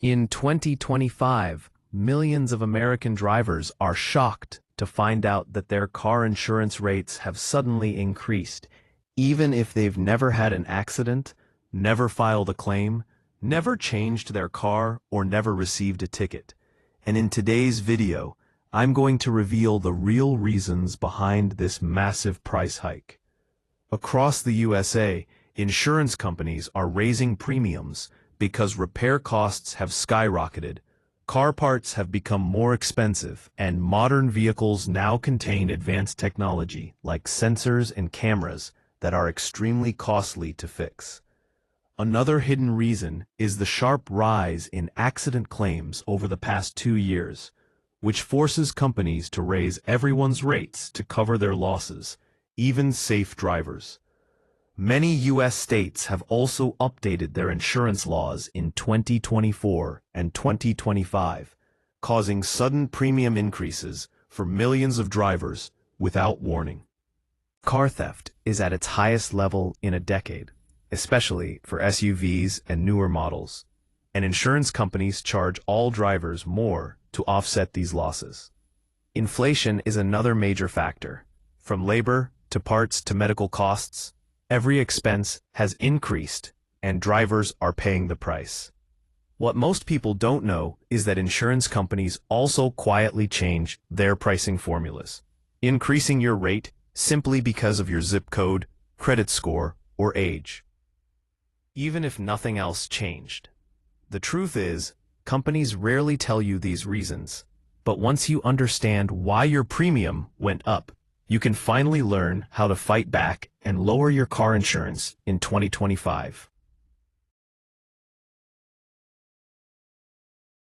In 2025, millions of American drivers are shocked to find out that their car insurance rates have suddenly increased, even if they've never had an accident, never filed a claim, never changed their car, or never received a ticket. And in today's video, I'm going to reveal the real reasons behind this massive price hike. Across the USA, insurance companies are raising premiums because repair costs have skyrocketed, car parts have become more expensive, and modern vehicles now contain advanced technology like sensors and cameras that are extremely costly to fix. Another hidden reason is the sharp rise in accident claims over the past 2 years, which forces companies to raise everyone's rates to cover their losses, even safe drivers. Many U.S. states have also updated their insurance laws in 2024 and 2025, causing sudden premium increases for millions of drivers without warning. Car theft is at its highest level in a decade, especially for SUVs and newer models, and insurance companies charge all drivers more to offset these losses. Inflation is another major factor. From labor to parts to medical costs, every expense has increased, and drivers are paying the price. What most people don't know is that insurance companies also quietly change their pricing formulas, increasing your rate simply because of your zip code, credit score, or age. Even if nothing else changed. The truth is, companies rarely tell you these reasons, but once you understand why your premium went up, you can finally learn how to fight back and lower your car insurance in 2025.